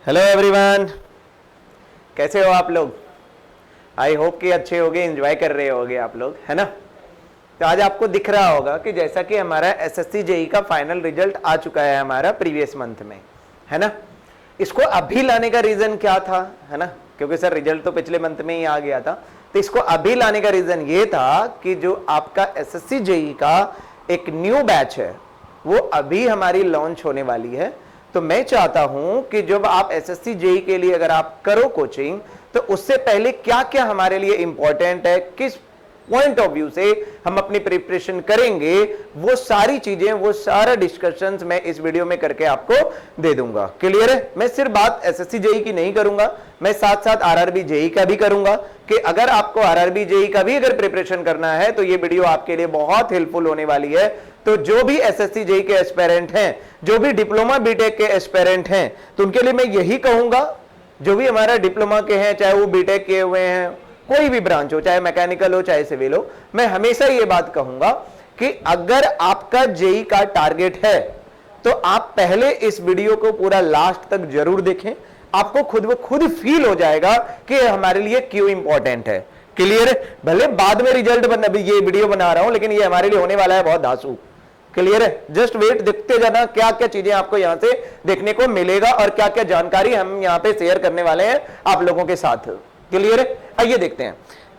Hello everyone, कैसे हो आप लोग? आई होप कि अच्छे होगे, एंजॉय कर रहे होगे आप लोग, है ना? तो आज आपको दिख रहा होगा कि जैसा कि हमारा एसएससी जेई का फाइनल रिजल्ट आ चुका है हमारा प्रीवियस मंथ में, है ना? इसको अभी लाने का रीजन क्या था, है ना? क्योंकि सर रिजल्ट तो पिछले मंथ में ही आ गया था, तो इसको अभी लाने का रीजन ये था कि जो आपका एसएससी जेई का एक न्यू बैच है वो अभी हमारी लॉन्च होने वाली है। तो मैं चाहता हूं कि जब आप एसएससी जेई के लिए अगर आप करो कोचिंग, तो उससे पहले क्या क्या हमारे लिए इंपॉर्टेंट है, किस पॉइंट ऑफ व्यू से हम अपनी प्रिपरेशन करेंगे, वो सारी चीजें, वो सारा डिस्कशंस मैं इस वीडियो में करके आपको दे दूंगा। क्लियर है? मैं सिर्फ बात एसएससी जेई की नहीं करूंगा, मैं साथ साथ आरआरबी जेई का भी करूंगा कि अगर आपको आरआरबी जेई का भी अगर प्रिपरेशन करना है तो ये वीडियो आपके लिए बहुत हेल्पफुल होने वाली है। तो जो भी एसएससी जेई के एस्पिरेंट हैं, जो भी डिप्लोमा बीटेक के एस्पिरेंट हैं, तो उनके लिए मैं यही कहूंगा, जो भी हमारा डिप्लोमा के हैं, चाहे वो बीटेक किए हुए हैं, कोई भी ब्रांच हो, चाहे मैकेनिकल हो चाहे सिविल हो, मैं हमेशा ये बात कहूंगा कि अगर आपका जेई का टारगेट है तो आप पहले इस वीडियो को पूरा लास्ट तक जरूर देखें। आपको खुद ब खुद फील हो जाएगा कि हमारे लिए क्यों इंपॉर्टेंट है। क्लियर है? भले बाद में रिजल्ट ये वीडियो बना रहा हूं, लेकिन ये हमारे लिए होने वाला है बहुत धांसू। क्लियर है? जस्ट वेट, देखते जाना क्या क्या चीजें आपको यहां से देखने को मिलेगा और क्या क्या जानकारी हम यहां पे शेयर करने वाले हैं आप लोगों के साथ। क्लियर है? आइए देखते हैं।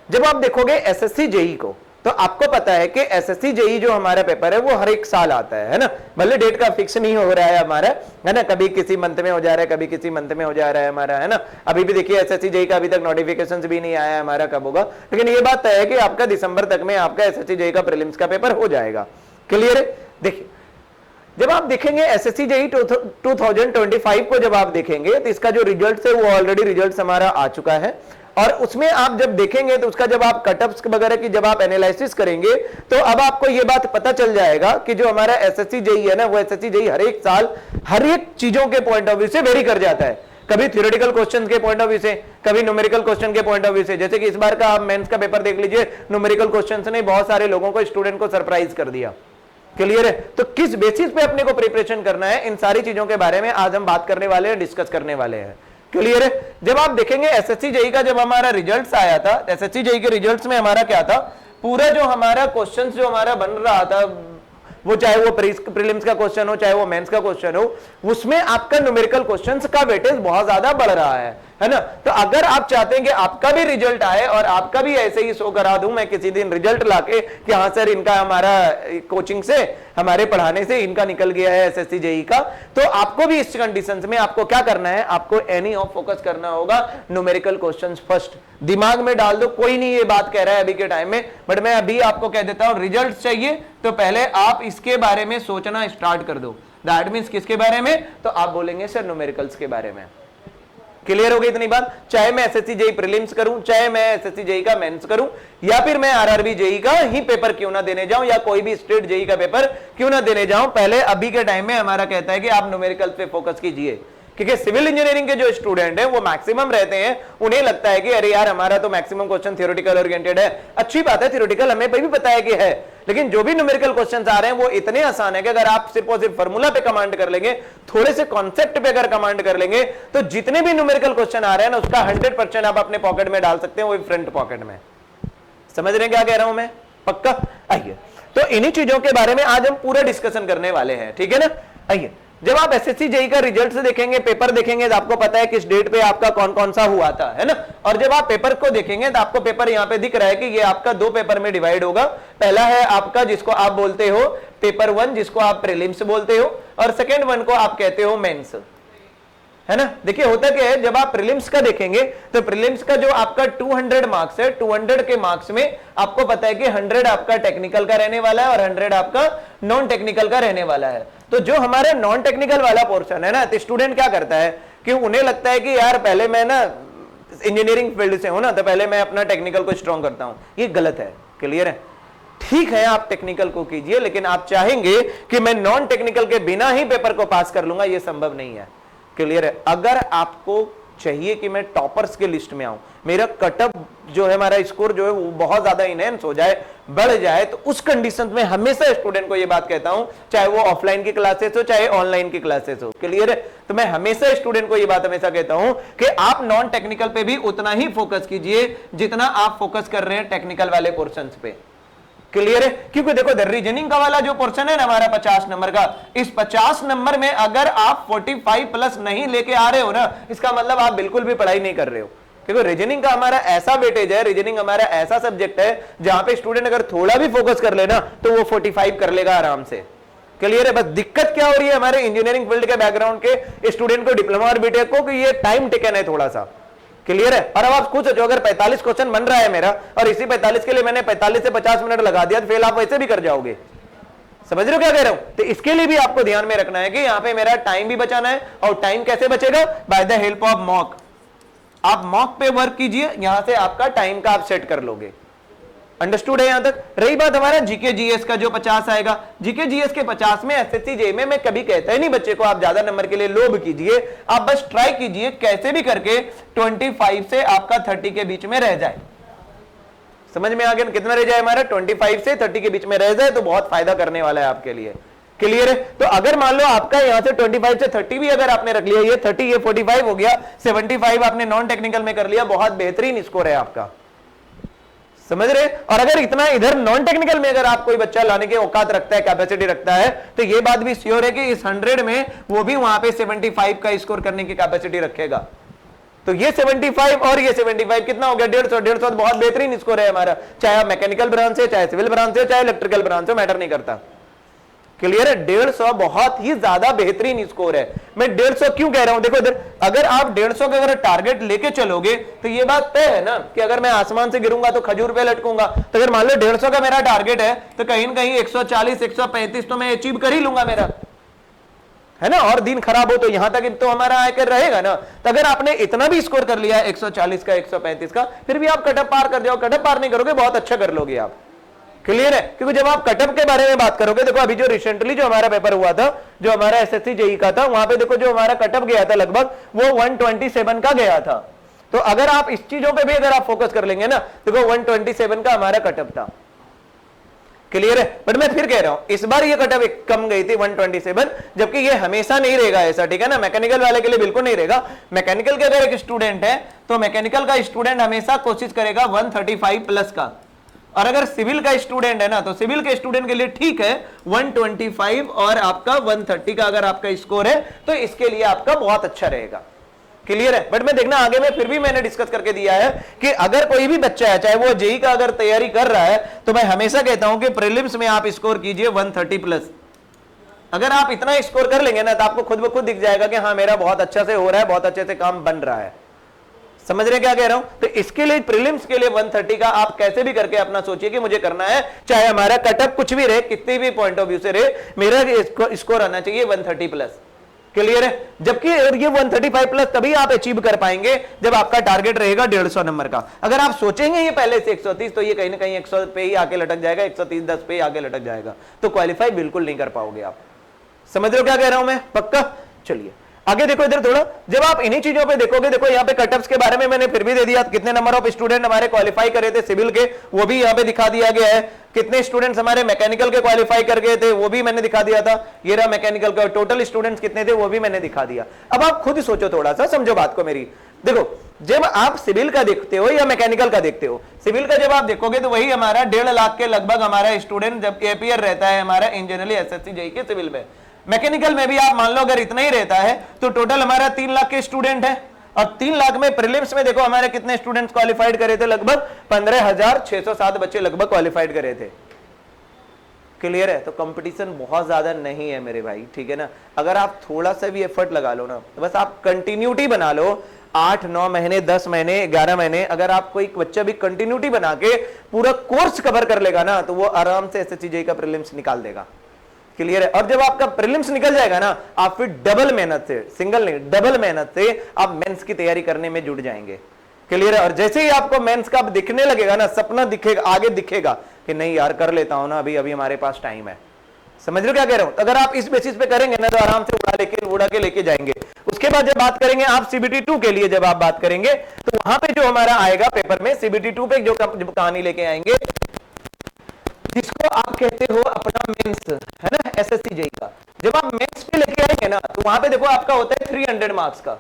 जब आप देखोगे एसएससी जेई को, तो आपको पता है कि एसएससी जेई जो हमारा पेपर है वो हर एक साल आता है ना? भले डेट का फिक्स नहीं हो रहा है हमारा, है ना? कभी किसी मंथ में हो जा रहा है, कभी किसी मंथ में हो जा रहा है हमारा, है ना? अभी भी देखिए एसएससी जेई का अभी तक नोटिफिकेशन भी नहीं आया है हमारा कब होगा, लेकिन ये बात तय है कि आपका दिसंबर तक में आपका एसएससी जेई का प्रीलिम्स का पेपर हो जाएगा। क्लियर है? देखिए, जब आप देखेंगे एसएससी जेई 2025 को जब आप देखेंगे तो इसका जो रिजल्ट है वो ऑलरेडी रिजल्ट हमारा आ चुका है, और उसमें आप जब देखेंगे तो उसका जब आप कटअप्स वगैरह की जब आप एनालिसिस करेंगे तो अब आपको ये बात पता चल जाएगा कि जो हमारा एसएससी जेई है ना, वो एसएससी जेई हर एक साल हर एक चीजों के पॉइंट ऑफ व्यू से वेरी कर जाता है। कभी थ्योरेटिकल क्वेश्चन के पॉइंट ऑफ व्यू से, कभी न्यूमेरिकल क्वेश्चन के पॉइंट ऑफ व्यू से। जैसे कि इस बार का आप मेंस का पेपर देख लीजिए, न्यूमेरिकल क्वेश्चन ने बहुत सारे लोगों को, स्टूडेंट को सरप्राइज कर दिया। क्लियर है? तो किस बेसिस पे अपने को प्रिपरेशन करना है, इन सारी चीजों के बारे में आज हम बात करने वाले हैं, डिस्कस करने वाले हैं। क्लियर है? जब आप देखेंगे एसएससी जेई का जब हमारा रिजल्ट्स आया था, एसएससी जेई के रिजल्ट्स में हमारा क्या था, पूरा जो हमारा क्वेश्चंस जो हमारा बन रहा था, वो चाहे वो प्रीलिम्स का क्वेश्चन हो चाहे वो मेंस का क्वेश्चन हो, उसमें आपका न्यूमेरिकल क्वेश्चंस का वेटेज बहुत ज्यादा बढ़ रहा है ना? तो अगर आप चाहते हैं कि आपका भी रिजल्ट आए और आपका भी ऐसे ही शो करा दूं मैं किसी दिन रिजल्ट लाके कि हाँ सर इनका हमारा कोचिंग से, हमारे पढ़ाने से इनका निकल गया है एसएससी जेई का, तो आपको भी इस कंडीशंस में आपको क्या करना है, आपको एनी ऑफ फोकस करना होगा न्यूमेरिकल क्वेश्चंस फर्स्ट। दिमाग में डाल दो, कोई नहीं ये बात कह रहा है अभी के टाइम में, बट मैं अभी आपको कह देता हूं, रिजल्ट चाहिए तो पहले आप इसके बारे में सोचना स्टार्ट कर दो। दैट मींस किसके बारे में? तो आप बोलेंगे सर न्यूमेरिकल्स के बारे में। क्लियर हो गई इतनी बात? चाहे मैं एसएससी जेई प्रीलिम्स करूं, चाहे मैं एसएससी जेई का मेंस करूं, या फिर मैं आरआरबी जेई का ही पेपर क्यों ना देने जाऊं, या कोई भी स्टेट जेई का पेपर क्यों ना देने जाऊं, पहले अभी के टाइम में हमारा कहता है कि आप न्यूमेरिकल पे फोकस कीजिए। क्योंकि सिविल इंजीनियरिंग के जो स्टूडेंट हैं वो मैक्सिमम रहते हैं, उन्हें लगता है कि अरे यार हमारा तो मैक्सिमम क्वेश्चन थ्योरेटिकल ओरिएंटेड है। अच्छी बात है, थ्योरेटिकल हमें भी पता है कि है, लेकिन जो भी न्यूमेरिकल क्वेश्चंस आ रहे हैं वो इतने आसान है कि अगर आप सिर्फ और सिर्फ फार्मूला पे कमांड कर लेंगे, थोड़े से कॉन्सेप्ट पे अगर कमांड कर लेंगे, तो जितने भी न्यूमेरिकल क्वेश्चन आ रहे हैं ना उसका 100% आप अपने पॉकेट में डाल सकते हैं, वो फ्रंट पॉकेट में। समझ रहे हैं क्या कह रहा हूं मैं? पक्का? आइए, तो इन्हीं चीजों के बारे में आज हम पूरा डिस्कशन करने वाले हैं, ठीक है ना? आइए, जब आप एसएससी जेई का रिजल्ट से देखेंगे, पेपर देखेंगे, तो आपको पता है किस डेट पे आपका कौन कौन सा हुआ था, है ना? और जब आप पेपर को देखेंगे तो आपको पेपर यहां पे दिख रहा है कि ये आपका दो पेपर में डिवाइड होगा। पहला है आपका जिसको आप बोलते हो पेपर 1, जिसको आप प्रीलिम्स बोलते हो, और सेकेंड वन को आप कहते हो मेंस, है ना? देखिए होता क्या है, जब आप प्रीलिम्स का देखेंगे तो प्रीलिम्स का जो आपका 200 मार्क्स है, 200 के मार्क्स में आपको पता है कि 100 आपका टेक्निकल का रहने वाला है और 100 आपका नॉन टेक्निकल का रहने वाला है। तो जो हमारा नॉन टेक्निकल वाला पोर्शन है ना, तो स्टूडेंट क्या करता है कि उन्हें लगता है कि यार पहले मैं ना इंजीनियरिंग फील्ड से हूं ना, तो पहले मैं अपना टेक्निकल को स्ट्रॉन्ग करता हूं। ये गलत है। क्लियर है? ठीक है आप टेक्निकल को कीजिए, लेकिन आप चाहेंगे कि मैं नॉन टेक्निकल के बिना ही पेपर को पास कर लूंगा, ये संभव नहीं है। क्लियर है? अगर आपको चाहिए कि मैं टॉपर्स के लिस्ट में आऊं, मेरा कटअप जो है, हमारा स्कोर जो है वो बहुत ज्यादा इनहेंस हो जाए, बढ़ जाए, तो उस कंडीशन में हमेशा स्टूडेंट को ये बात कहता हूं, चाहे वो ऑफलाइन की क्लासेस हो चाहे ऑनलाइन की क्लासेस हो, क्लियर है। तो मैं हमेशा स्टूडेंट को ये बात हमेशा कहता हूं कि आप नॉन टेक्निकल पे भी उतना ही फोकस कीजिए जितना आप फोकस कर रहे हैं टेक्निकल वाले पोर्शन पे, क्लियर है। क्योंकि देखो रीजनिंग का वाला जो पोर्शन है ना हमारा 50 नंबर का, इस 50 नंबर में अगर आप 45 प्लस नहीं लेके आ रहे हो ना, इसका मतलब आप बिल्कुल भी पढ़ाई नहीं कर रहे हो। क्योंकि रीजनिंग का हमारा ऐसा वेटेज है, रीजनिंग हमारा ऐसा सब्जेक्ट है जहां पे स्टूडेंट अगर थोड़ा भी फोकस कर लेना तो वो 45 कर लेगा आराम से, क्लियर है। बस दिक्कत क्या हो रही है हमारे इंजीनियरिंग फील्ड के बैकग्राउंड के स्टूडेंट को, डिप्लोमा और बीटेक को, कि ये टाइम टेकन है थोड़ा सा, क्लियर है। और अब आप खुद सोचो, अगर 45 क्वेश्चन बन रहा है मेरा और इसी 45 के लिए मैंने 45 से 50 मिनट लगा दिया, तो फेल आप वैसे भी कर जाओगे। समझ रहे हो क्या कह रहा हूं? तो इसके लिए भी आपको ध्यान में रखना है कि यहां पे मेरा टाइम भी बचाना है, और टाइम कैसे बचेगा? By the help of mock. आप मॉक पे वर्क कीजिए, यहां से आपका टाइम का आप सेट कर लोगे। अंडरस्टूड है यहां तक? रही बात हमारा जीके जीएस का जो 50 आएगा, जीके जीएस के 50 में एसएससी जेईई में मैं कभी कहता ही नहीं बच्चे को आप ज्यादा नंबर के लिए लोभ कीजिए, आप बस ट्राई कीजिए कैसे भी करके 25 से आपका 30 के बीच में रह जाए। समझ में आ गया? कितना रह जाए हमारा? 25 से 30 के बीच में रह जाए तो बहुत फायदा करने वाला है आपके लिए, क्लियर है। तो अगर मान लो आपका यहां से 25 से 30 भी अगर आपने रख लिया, ये 30 ये 45 हो गया, 75 आपने नॉन टेक्निकल में कर लिया, बहुत बेहतरीन स्कोर है आपका, समझ रहे। और अगर इतना इधर नॉन टेक्निकल में अगर आप कोई बच्चा लाने के औकात रखता है, कैपेसिटी रखता है, तो ये बात भी श्योर है कि इस 100 में वो भी वहां पे 75 का स्कोर करने की कैपेसिटी रखेगा। तो ये 75 और ये 75 कितना हो गया? 150 तो बहुत बेहतरीन स्कोर है हमारा, चाहे आप मैकेनिकल ब्रांच से, चाहे सिविल ब्रांच से, चाहे इलेक्ट्रिकल ब्रांच से, मैटर नहीं करता, क्लियर है। 150 बहुत ही ज्यादा बेहतरीन स्कोर है। मैं 150 क्यों कह रहा हूं? देखो इधर, अगर आप 150 का अगर टारगेट लेके चलोगे तो ये बात तय है ना कि अगर मैं आसमान से गिरूंगा तो खजूर पे लटकूंगा। तो अगर मान लो 150 का मेरा टारगेट है तो कहीं ना कहीं 140 135 तो मैं अचीव कर ही लूंगा मेरा, है ना। और दिन खराब हो तो यहां तक तो हमारा आकर रहेगा ना। तो अगर आपने इतना भी स्कोर कर लिया है 140 का 135 का, फिर भी आप कटअप पार कर जाओ। कटअप पार नहीं करोगे, बहुत अच्छा कर लोगे आप, क्लियर है। क्योंकि जब आप कटअप के बारे में बात करोगे, देखो अभी जो रिसेंटली जो हमारा पेपर हुआ था, जो हमारा एसएससी जेईई का था, वहां पे देखो जो हमारा कटअप गया था लगभग वो 127 का गया था। तो अगर आप इस चीजों पे भी अगर आप फोकस कर लेंगे ना, देखो 127 का हमारा कटअप था, क्लियर है। बट मैं फिर कह रहा हूं इस बार ये कटअप कम गई थी 127, जबकि ये हमेशा नहीं रहेगा ऐसा, ठीक है ना। मैकेनिकल वाले के लिए बिल्कुल नहीं रहेगा। मैकेनिकल के अगर एक स्टूडेंट है तो मैकेनिकल का स्टूडेंट हमेशा कोशिश करेगा 135 प्लस का, और अगर सिविल का स्टूडेंट है ना तो सिविल के स्टूडेंट के लिए ठीक है 125 और आपका 130 का अगर आपका स्कोर है तो इसके लिए आपका बहुत अच्छा रहेगा, क्लियर है। बट मैं देखना आगे में फिर भी मैंने डिस्कस करके दिया है कि अगर कोई भी बच्चा है, चाहे वो जेईई का अगर तैयारी कर रहा है, तो मैं हमेशा कहता हूं कि प्रीलिम्स में आप स्कोर कीजिए 130 प्लस। अगर आप इतना स्कोर कर लेंगे ना तो आपको खुद ब खुद दिख जाएगा कि हाँ मेरा बहुत अच्छा से हो रहा है, बहुत अच्छे से काम बन रहा है। समझ रहे क्या कह रहा हूं? तो इसके लिए प्रीलिम्स के लिए 130 का आप कैसे भी करके अपना सोचिए कि मुझे करना है, चाहे हमारा कटअप कुछ भी रहे, कितने भी पॉइंट ऑफ व्यू से रहे, मेरा स्कोर आना चाहिए 130 प्लस, क्लियर है। जबकि ये 135 प्लस तभी आप अचीव कर पाएंगे जब आपका टारगेट रहेगा 150 नंबर का। अगर आप सोचेंगे ये पहले से 130 तो ये कहीं ना कहीं 100 पे ही आके लटक जाएगा, 130 10 पे ही आके लटक जाएगा, तो क्वालिफाई बिल्कुल नहीं कर पाओगे आप। समझ रहे हो क्या कह रहा हूं मैं? पक्का। चलिए आगे देखो इधर थोड़ा, जब आप इन्हीं चीजों पे देखोगे, देखो यहाँ पे कटअप्स के बारे में मैंने फिर भी दे दिया, कितने नंबर ऑफ स्टूडेंट हमारे क्वालिफाई करे थे सिविल के, वो भी यहाँ पे दिखा दिया गया है। कितने स्टूडेंट्स हमारे मैकेनिकल के क्वालिफाई कर गए थे, वो भी मैंने दिखा दिया था। ये रहा मैकेनिकल का टोटल स्टूडेंट्स कितने थे, वो भी मैंने दिखा दिया। अब आप खुद सोचो, थोड़ा सा समझो बात को मेरी। देखो जब आप सिविल का देखते हो या मैकेनिकल का देखते हो, सिविल का जब आप देखोगे तो वही हमारा 1.5 लाख के लगभग हमारा स्टूडेंट जब एपीआर रहता है हमारा इंजीनियरिंग एसएससी जेईई के सिविल में। मैकेनिकल में भी आप मान लो अगर इतना ही रहता है तो टोटल हमारा 3 लाख के स्टूडेंट है, और 3 लाख में प्रीलिम्स में देखो हमारे कितने स्टूडेंट्स क्वालिफाइड करे थे, लगभग 15,607 बच्चे लगभग क्वालिफाइड करे थे, क्लियर है। तो कंपटीशन बहुत ज्यादा नहीं है मेरे भाई, ठीक है ना। अगर आप थोड़ा सा भी एफर्ट लगा लो ना, तो बस आप कंटिन्यूटी बना लो, 8-9 महीने 10 महीने 11 महीने, अगर आप कोई बच्चा भी कंटिन्यूटी बना के पूरा कोर्स कवर कर लेगा ना, तो वो आराम से एसएससी जेईई का प्रीलिम्स निकाल देगा, क्लियर है। और जब आपका प्रीलिम्स निकल जाएगा ना, आप फिर डबल मेहनत से, सिंगल नहीं डबल मेहनत से आप मेंस की तैयारी करने में जुट जाएंगे, क्लियर है। और जैसे ही आपको मेंस का दिखने लगेगा ना, सपना दिखेगा, आगे दिखेगा कि नहीं यार कर लेता हूं ना, अभी अभी हमारे पास टाइम है, समझ रहे हो क्या कह रहा हूं? अगर आप इस बेसिस पे करेंगे ना तो आराम से उड़ा के लेके जाएंगे। उसके बाद जब बात करेंगे आप सीबीटी 2 के लिए, जब आप बात करेंगे तो वहां पे जो हमारा आएगा पेपर में सीबीटी 2 पे जो कहानी लेके आएंगे, जिसको आप कहते हो अपना मेंस, है ना, एसएससी जेई का। जब आप मेंस पे लेके आएंगे ना तो वहां पे देखो आपका होता है 300 मार्क्स का।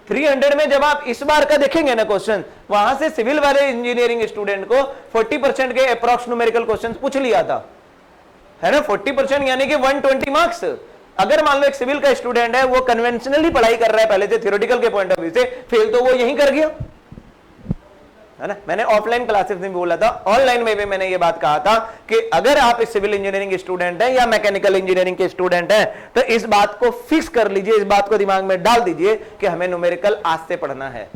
300 में जब आप इस बार का देखेंगे ना क्वेश्चन, वहां से सिविल वाले इंजीनियरिंग स्टूडेंट को 40% के अप्रॉक्स न्यूमेरिकल क्वेश्चन पूछ लिया था, है ना। 40% यानी कि 120 मार्क्स। अगर मान लो एक सिविल का स्टूडेंट है, वो कन्वेंशनली पढ़ाई कर रहा है पहले से, थ्योरेटिकल के पॉइंट ऑफ व्यू से, फेल तो वो यहीं कर गया, है ना। मैंने ऑफलाइन क्लासेस में बोला था, ऑनलाइन में भी मैंने ये बात कहा था कि अगर आप एक सिविल इंजीनियरिंग स्टूडेंट हैं या मैकेनिकल इंजीनियरिंग के स्टूडेंट हैं तो इस बात को फिक्स कर लीजिए, इस बात को दिमाग में डाल दीजिए कि हमें न्यूमेरिकल आज से पढ़ना है।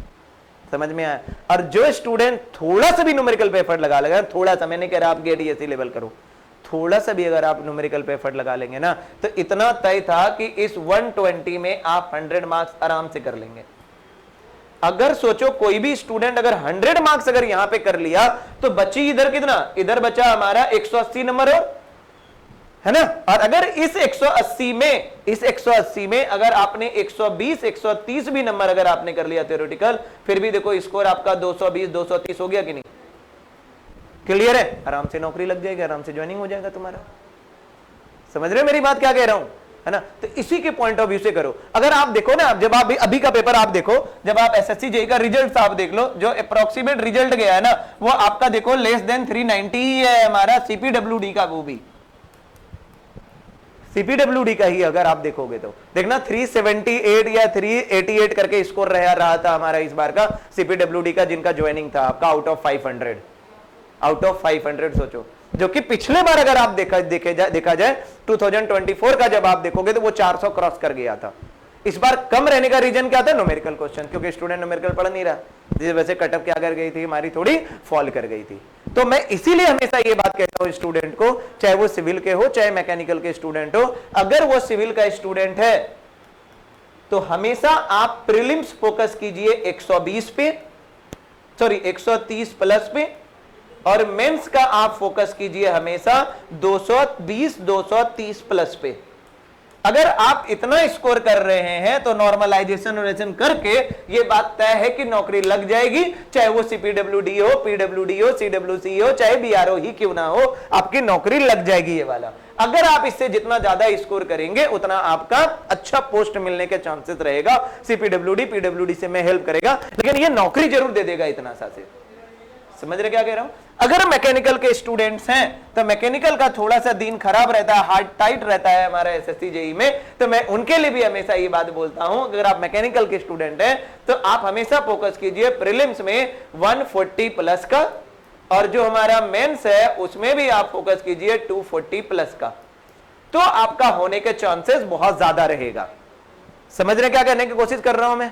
समझ में आया? और जो स्टूडेंट थोड़ा सा भी न्यूमेरिकल पे एफर्ट लगा लेगा, थोड़ा सा, मैंने कह रहा आप गेट ईएससी लेवल करो, थोड़ा सा भी अगर आप न्यूमेरिकल पे एफर्ट लगा लेंगे ना तो इतना तय था कि इस 120 में आप 100 मार्क्स आराम से कर लेंगे। अगर सोचो कोई भी स्टूडेंट अगर 100 मार्क्स अगर यहां पे कर लिया तो बची इधर कितना, इधर बचा हमारा 180 नंबर, और है ना। और अगर इस 180 में अगर आपने 120 130 भी नंबर अगर आपने कर लिया थ्योरेटिकल, फिर भी देखो स्कोर आपका 220 230 हो गया कि नहीं? क्लियर है? आराम से नौकरी लग जाएगी, आराम से ज्वाइनिंग हो जाएगा तुम्हारा। समझ रहे हो मेरी बात क्या कह रहा हूं, है ना। तो इसी के पॉइंट ऑफ व्यू से करो। अगर आप देखो ना, जब आप अभी का पेपर आप देखो, जब आप एसएससी जेई का रिजल्ट आप देख लो, जो अप्रोक्सीमेट रिजल्ट गया है ना वो आपका देखो लेस देन 390 ही है हमारा सीपीडब्ल्यूडी का, वो भी सीपीडब्ल्यूडी का ही अगर आप देखोगे तो देखना 378 या 388 करके स्कोर रहा था हमारा इस बार का सीपीडब्ल्यूडी का, जिनका ज्वाइनिंग था आपका आउट ऑफ 500 सोचो। जो कि पिछले बार अगर आप देखा जाए 2024 का जब आप देखोगे तो वो 400 क्रॉस कर गया था। इस बार कम रहने का रीजन क्या था? न्यूमेरिकल क्वेश्चन, क्योंकि स्टूडेंट न्यूमेरिकल पढ़ नहीं रहा, जिस वजह से कटअप क्या कर गई थी हमारी, थोड़ी फॉल कर गई थी। तो मैं इसीलिए हमेशा ये बात कहता हूं स्टूडेंट को, चाहे वो सिविल के हो चाहे मैकेनिकल के स्टूडेंट हो, अगर वो सिविल का स्टूडेंट है तो हमेशा आप प्रीलिम्स फोकस कीजिए 120 पे, सॉरी 130 प्लस पे, और मेंस का आप फोकस कीजिए हमेशा 220 230 प्लस पे। अगर आप इतना स्कोर कर रहे हैं तो नॉर्मलाइजेशन करके ये बात तय है कि नौकरी लग जाएगी, चाहे वो सीपीडब्ल्यूडी हो, पीडब्ल्यूडी हो, सीडब्ल्यूसी हो, चाहे बीआरओ ही क्यों ना हो, आपकी नौकरी लग जाएगी ये वाला। अगर आप इससे जितना ज्यादा स्कोर करेंगे उतना आपका अच्छा पोस्ट मिलने के चांसेस रहेगा। सीपीडब्ल्यूडी पीडब्ल्यूडी से मैं हेल्प करेगा, लेकिन ये नौकरी जरूर दे देगा, इतना सा से। समझ रहे क्या कह रहा हूं? अगर मैकेनिकल के स्टूडेंट्स हैं तो मैकेनिकल का थोड़ा सा दिन खराब रहता है, हार्ड टाइट रहता है हमारा एसएससी जेई में, तो मैं उनके लिए भी हमेशा ये बात बोलता हूं, अगर आप मैकेनिकल के स्टूडेंट हैं तो आप हमेशा फोकस कीजिए प्रीलिम्स में 140 प्लस का, और जो हमारा मेंस है उसमें भी आप फोकस कीजिए 240 प्लस का, तो आपका होने के चांसेस बहुत ज्यादा रहेगा। समझ रहे क्या कहने की कोशिश कर रहा हूं मैं?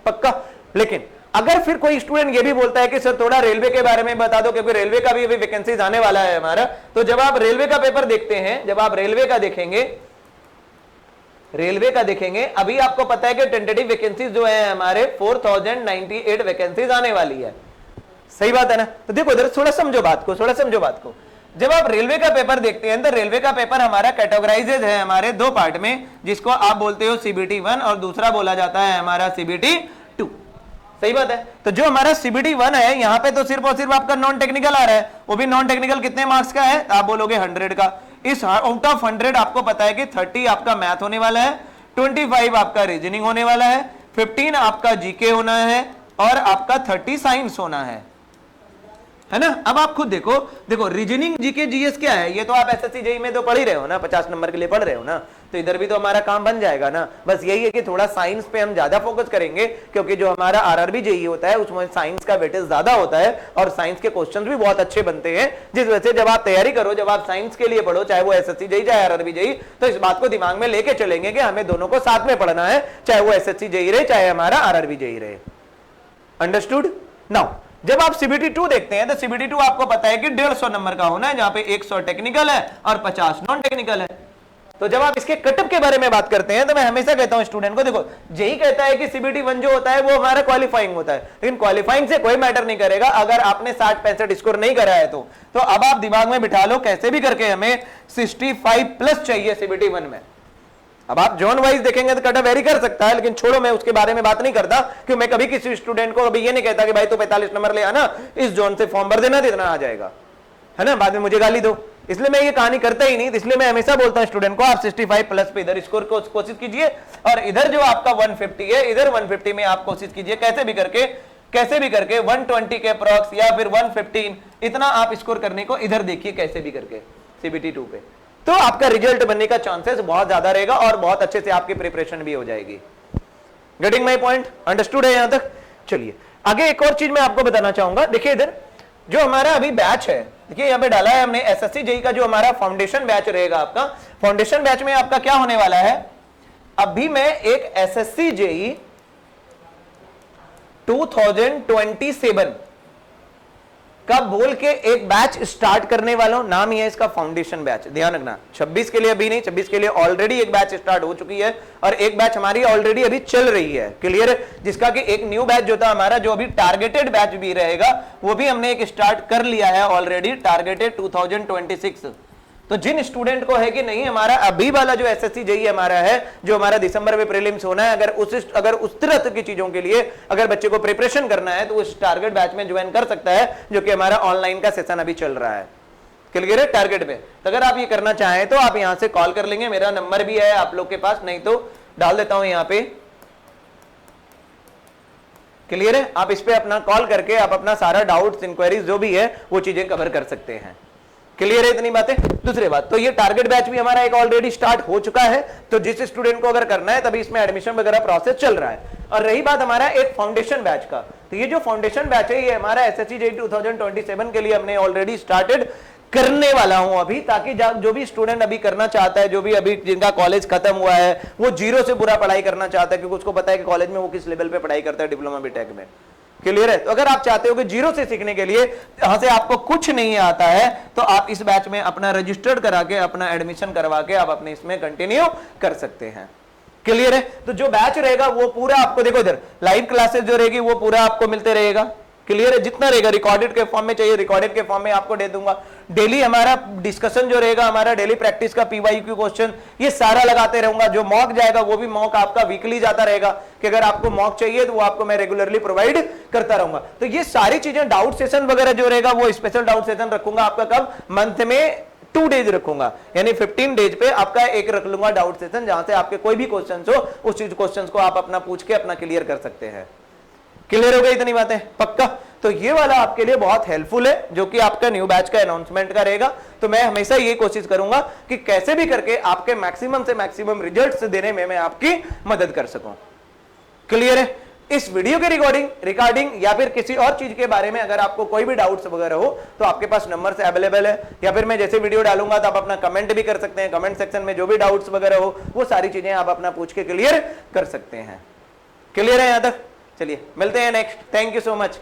पक्का। लेकिन अगर फिर कोई स्टूडेंट ये भी बोलता है कि सर थोड़ा रेलवे के बारे में बता दो, क्योंकि रेलवे का भी अभी वैकेंसीज आने वाला है हमारा, तो जब आप रेलवे का पेपर देखते हैं, जब आप रेलवे का देखेंगे अभी आपको पता है कि टेंटेटिव वैकेंसीज जो है हमारे 4098 वैकेंसीज आने वाली है। सही बात है ना? तो देखो इधर थोड़ा समझो बात को। जब आप रेलवे का पेपर देखते हैं तो रेलवे का पेपर हमारा कैटेगराइजेज है हमारे दो पार्ट में, जिसको आप बोलते हो सीबीटी 1 और दूसरा बोला जाता है हमारा सीबीटी 2। सही बात है। तो जो हमारा सीबीटी 1 है यहाँ पे तो सिर्फ और सिर्फ आपका नॉन टेक्निकल आ रहा है, वो भी नॉन टेक्निकल कितने मार्क्स का है? आप बोलोगे 100 का। इस आउट ऑफ 100 आपको पता है कि 30 आपका मैथ होने वाला है, 25 आपका रीजनिंग होने वाला है, 15 आपका जीके होना है, और आपका 30 साइंस होना है ना। अब आप खुद देखो रीजनिंग जीके जीएस क्या है, ये तो आप एसएससी जेई में तो पढ़ ही रहे हो ना, 50 नंबर के लिए पढ़ रहे हो ना, तो इधर भी तो हमारा काम बन जाएगा ना। बस यही है कि थोड़ा साइंस पे हम ज्यादा फोकस करेंगे, क्योंकि जो हमारा आरआरबी जेई होता है उसमें साइंस का वेटेज ज्यादा होता है, और साइंस के क्वेश्चंस भी बहुत अच्छे बनते हैं, जिस वजह से जब आप तैयारी करो, जब आप साइंस के लिए पढ़ो, चाहे वो एसएससी जेई चाहे आरआरबी जेई, तो इस बात को दिमाग में लेके चलेंगे कि हमें दोनों को साथ में पढ़ना है, चाहे वो एसएससी जेई रहे चाहे हमारा आरआरबी जेई रहे। अंडरस्टूड? नाउ जब आप सीबीटी 2 देखते हैं तो सीबीटी 2 आपको पता है कि 150 नंबर का होना है, जहां पे 100 टेक्निकल है और 50 नॉन टेक्निकल है। तो जब आप इसके कटअप के बारे में बात करते हैं तो मैं हमेशा कहता हूं स्टूडेंट को, देखो जेई कहता है कि सीबीटी 1 जो होता है वो हमारा क्वालिफाइंग होता है, लेकिन क्वालिफाइंग से कोई मैटर नहीं करेगा अगर आपने 60-65 स्कोर नहीं करा है तो अब आप दिमाग में बिठा लो कैसे भी करके हमें 65 प्लस चाहिए सीबीटी 1 में। अब आप जोन वाइज देखेंगे तो कटअप वेरी कर सकता है, लेकिन छोड़ो मैं उसके बारे में बात नहीं करता, क्योंकि मैं कभी किसी स्टूडेंट को अभी ये नहीं कहता कि भाई तो 45 नंबर ले आना, इस जोन से फॉर्म भर देना, इतना आ जाएगा, है ना, बाद में मुझे गाली दो। इसलिए मैं ये कहानी करता ही नहीं, इसलिए मैं हमेशा बोलता हूं स्टूडेंट को आप 65 प्लस पे इधर स्कोर को कोशिश कीजिए, और इधर जो आपका 150 है इधर 150 में आप कोशिश कीजिए कैसे भी करके 120 के अप्रॉक्स या फिर 115 इतना आप स्कोर करने को इधर देखिए कैसे भी करके सीबीटी 2 पे, तो आपका रिजल्ट बनने का चांसेस बहुत ज्यादा रहेगा और बहुत अच्छे से आपकी प्रिपरेशन भी हो जाएगी। गेटिंग माई पॉइंट, अंडरस्टूड है यहां तक? चलिए आगे एक और चीज मैं आपको बताना चाहूंगा। देखिए इधर जो हमारा अभी बैच है, देखिए यहां पे डाला है हमने एसएससी जेई का जो हमारा फाउंडेशन बैच रहेगा, आपका फाउंडेशन बैच में आपका क्या होने वाला है, अभी मैं एक एसएससी जेई 2027 का बोल के एक बैच स्टार्ट करने वाला हूं, नाम ही है इसका फाउंडेशन बैच। ध्यान रखना 26 के लिए अभी नहीं, 26 के लिए ऑलरेडी एक बैच स्टार्ट हो चुकी है और एक बैच हमारी ऑलरेडी अभी चल रही है, क्लियर है, जिसका कि एक न्यू बैच जो था हमारा जो अभी टारगेटेड बैच भी रहेगा वो भी हमने एक स्टार्ट कर लिया है ऑलरेडी, टारगेटेड 2026। तो जिन स्टूडेंट को है कि नहीं हमारा अभी वाला जो एसएससी जेई हमारा है जो हमारा दिसंबर में प्रीलिम्स होना है, अगर उस तरह की चीजों के लिए अगर बच्चे को प्रिपरेशन करना है तो उस टारगेट बैच में ज्वाइन कर सकता है, जो कि हमारा ऑनलाइन का सेशन अभी चल रहा है, क्लियर है, टारगेट पे। तो अगर आप ये करना चाहें तो आप यहां से कॉल कर लेंगे, मेरा नंबर भी है आप लोग के पास, नहीं तो डाल देता हूं यहां पे, क्लियर है, आप इस पे अपना कॉल करके आप अपना सारा डाउट्स इंक्वायरीज जो भी है वो चीजें कवर कर सकते हैं, क्लियर है इतनी बातें। दूसरी बात तो ये टारगेट बैच भी हमारा एक ऑलरेडी स्टार्ट हो चुका है, तो जिस स्टूडेंट को अगर करना है तभी इसमें एडमिशन वगैरह प्रोसेस चल रहा है। और रही बात हमारा एक फाउंडेशन बैच का, तो ये जो फाउंडेशन बैच है ये हमारा एसएससी जेई 2027 के लिए हमने ऑलरेडी स्टार्टेड करने वाला हूं अभी, ताकि जो भी स्टूडेंट अभी करना चाहता है, जो भी अभी जिनका कॉलेज खत्म हुआ है वो जीरो से पूरा पढ़ाई करना चाहता है, क्योंकि उसको पता है कि कॉलेज में वो किस लेवल पे पढ़ाई करता है, डिप्लोमा बीटेक में, क्लियर है। तो अगर आप चाहते हो कि जीरो से सीखने के लिए यहां से आपको कुछ नहीं आता है तो आप इस बैच में अपना रजिस्टर्ड करा के अपना एडमिशन करवा के आप अपने इसमें कंटिन्यू कर सकते हैं, क्लियर है। तो जो बैच रहेगा वो पूरा आपको, देखो इधर लाइव क्लासेस जो रहेगी वो पूरा आपको मिलते रहेगा, क्लियर है, जितना रहेगा रिकॉर्डेड के फॉर्म में चाहिए रिकॉर्डेड के फॉर्म में आपको दे दूंगा। डेली हमारा डिस्कशन जो रहेगा, हमारा डेली प्रैक्टिस का पीवाईक्यू क्वेश्चन ये सारा लगाते रहूंगा। जो मॉक जाएगा वो भी मॉक आपका वीकली जाता रहेगा, कि अगर आपको मॉक चाहिए तो वो आपको मैं रेगुलरली प्रोवाइड करता रहूंगा। तो ये सारी चीजें, डाउट सेशन वगैरह जो रहेगा वो स्पेशल डाउट सेशन रखूंगा आपका, कब, मंथ में 2 डेज रखूंगा, यानी 15 डेज पे आपका एक रख लूंगा डाउट सेशन, जहां से आपके कोई भी क्वेश्चन हो उस चीज क्वेश्चन को आप अपना पूछ के अपना क्लियर कर सकते हैं। क्लियर हो गई इतनी बातें, पक्का? तो ये वाला आपके लिए बहुत हेल्पफुल है, जो कि आपका न्यू बैच का अनाउंसमेंट का रहेगा। तो मैं हमेशा ये कोशिश करूंगा कि कैसे भी करके आपके मैक्सिमम से मैक्सिमम रिजल्ट्स देने में मैं आपकी मदद कर सकूं, क्लियर है। इस वीडियो के रिकॉर्डिंग या फिर किसी और चीज के बारे में अगर आपको कोई भी डाउट्स वगैरह हो तो आपके पास नंबर से अवेलेबल है, या फिर मैं जैसे वीडियो डालूंगा तो आप अपना कमेंट भी कर सकते हैं, कमेंट सेक्शन में जो भी डाउट्स वगैरह हो वो सारी चीजें आप अपना पूछ के क्लियर कर सकते हैं, क्लियर है यहां तक? चलिए मिलते हैं next, thank you so much.